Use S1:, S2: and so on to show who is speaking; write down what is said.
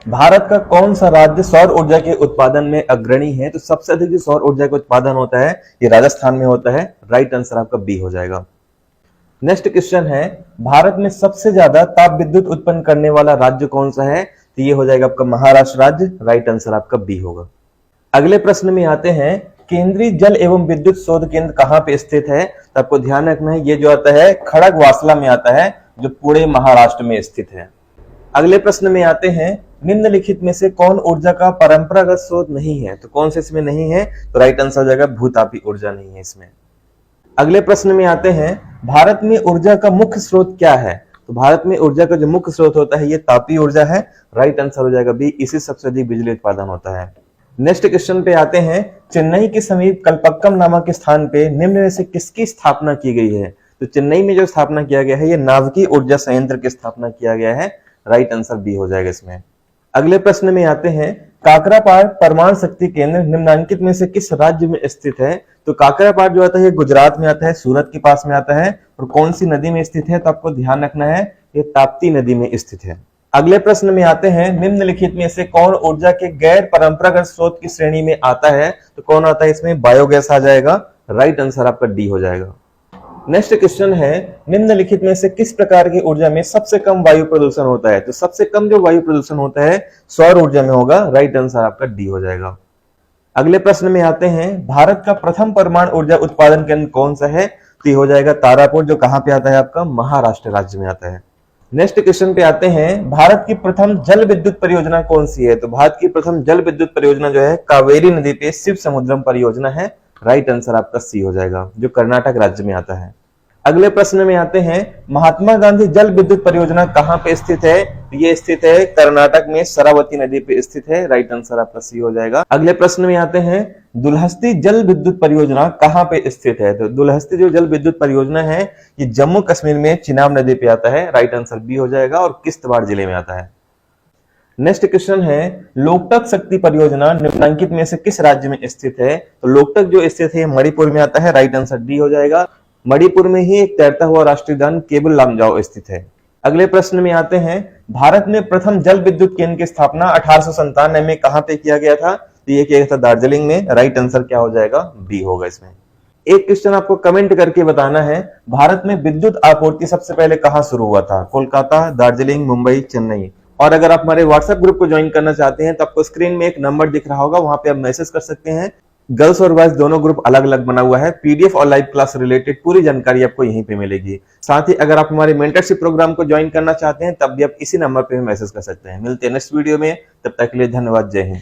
S1: भारत का कौन सा राज्य सौर ऊर्जा के उत्पादन में अग्रणी है? तो सबसे अधिक जो सौर ऊर्जा का उत्पादन होता है ये राजस्थान में होता है। राइट आंसर आपका बी हो जाएगा। नेक्स्ट क्वेश्चन है, भारत में सबसे ज्यादा ताप विद्युत उत्पन्न करने वाला राज्य कौन सा है? तो ये हो जाएगा आपका महाराष्ट्र राज्य। राइट आंसर आपका बी होगा। अगले प्रश्न में आते हैं, केंद्रीय जल एवं विद्युत शोध केंद्र कहां पे स्थित है? तो आपको ध्यान रखना है ये जो आता है खड़गवासला में आता है, जो पुणे महाराष्ट्र में स्थित है। अगले प्रश्न में आते हैं, निम्नलिखित में से कौन ऊर्जा का परंपरागत स्रोत नहीं है? तो कौन से इसमें नहीं है? तो राइट आंसर हो जाएगा भूतापी ऊर्जा नहीं है इसमें। अगले प्रश्न में आते हैं, भारत में ऊर्जा का मुख्य स्रोत क्या है? तो भारत में ऊर्जा का जो मुख्य स्रोत होता है ये तापी ऊर्जा है। राइट आंसर हो जाएगा बी, इसी सबसे अधिक बिजली उत्पादन होता है। नेक्स्ट क्वेश्चन पे आते हैं, चेन्नई के समीप कल्पक्कम नामक स्थान पे निम्न में से किसकी स्थापना की गई है? तो चेन्नई में जो स्थापना किया गया है ये नाभिकीय ऊर्जा संयंत्र की स्थापना किया गया है। राइट आंसर बी हो जाएगा इसमें। अगले प्रश्न में आते हैं, काकरापार परमाणु शक्ति केंद्र निम्नलिखित में से किस राज्य में स्थित है? तो काकरापार जो आता है गुजरात में आता है, सूरत के पास में आता है। और कौन सी नदी में स्थित है? तो आपको ध्यान रखना है ये ताप्ती नदी में स्थित है। अगले प्रश्न में आते हैं, निम्नलिखित में से कौन ऊर्जा के गैर परंपरागत स्रोत की श्रेणी में आता है? तो कौन आता है इसमें? बायोगैस आ जाएगा। राइट आंसर आपका डी हो जाएगा। नेक्स्ट क्वेश्चन है, निम्नलिखित में से किस प्रकार की ऊर्जा में सबसे कम वायु प्रदूषण होता है? तो सबसे कम जो वायु प्रदूषण होता है सौर ऊर्जा में होगा। राइट आंसर आपका डी हो जाएगा। अगले प्रश्न में आते हैं, भारत का प्रथम परमाणु ऊर्जा उत्पादन केंद्र कौन सा है? तो हो जाएगा तारापुर, जो कहां पे आता है आपका? महाराष्ट्र राज्य में आता है। नेक्स्ट क्वेश्चन पे आते हैं, भारत की प्रथम जल विद्युत परियोजना कौन सी है? तो भारत की प्रथम जल विद्युत परियोजना जो है कावेरी नदी पे शिव समुद्रम परियोजना है। राइट आंसर आपका सी हो जाएगा, जो कर्नाटक राज्य में आता है। अगले प्रश्न में आते हैं, महात्मा गांधी जल विद्युत परियोजना कहां पे स्थित है? ये स्थित है कर्नाटक में शरावती नदी पे स्थित है। राइट आंसर आपका सी हो जाएगा। अगले प्रश्न में आते हैं, दुलहस्ती जल विद्युत परियोजना कहां पे स्थित है? तो दुलहस्ती जो जल विद्युत परियोजना है ये जम्मू कश्मीर में चिनाब नदी पे आता है। राइट आंसर बी हो जाएगा, और किश्तवाड़ जिले में आता है। नेक्स्ट क्वेश्चन है, लोकटक शक्ति परियोजना निम्नलिखित में से किस राज्य में स्थित है? तो लोकटक जो स्थित है मणिपुर में आता है। राइट आंसर डी हो जाएगा। मणिपुर में ही एक तैरता हुआ राष्ट्रीय उद्यान केबल लामजाओ स्थित है। अगले प्रश्न में आते हैं, भारत में प्रथम जल विद्युत केंद्र की स्थापना 1897 में कहां पे किया गया था? तो ये किया गया था दार्जिलिंग में। राइट आंसर क्या हो जाएगा? बी होगा इसमें। एक क्वेश्चन आपको कमेंट करके बताना है, भारत में विद्युत आपूर्ति सबसे पहले कहां शुरू हुआ था? कोलकाता, दार्जिलिंग, मुंबई, चेन्नई। और अगर आप हमारे व्हाट्सएप ग्रुप को ज्वाइन करना चाहते हैं तो आपको स्क्रीन में एक नंबर दिख रहा होगा, वहां पे आप मैसेज कर सकते हैं। गर्ल्स और बॉयज दोनों ग्रुप अलग अलग बना हुआ है। पीडीएफ और लाइव क्लास रिलेटेड पूरी जानकारी आपको यहीं पे मिलेगी। साथ ही अगर आप हमारे मेंटरशिप प्रोग्राम को ज्वाइन करना चाहते हैं तब भी आप इसी नंबर पे मैसेज कर सकते हैं। मिलते हैं नेक्स्ट वीडियो में, तब तक के लिए धन्यवाद। जय हिंद।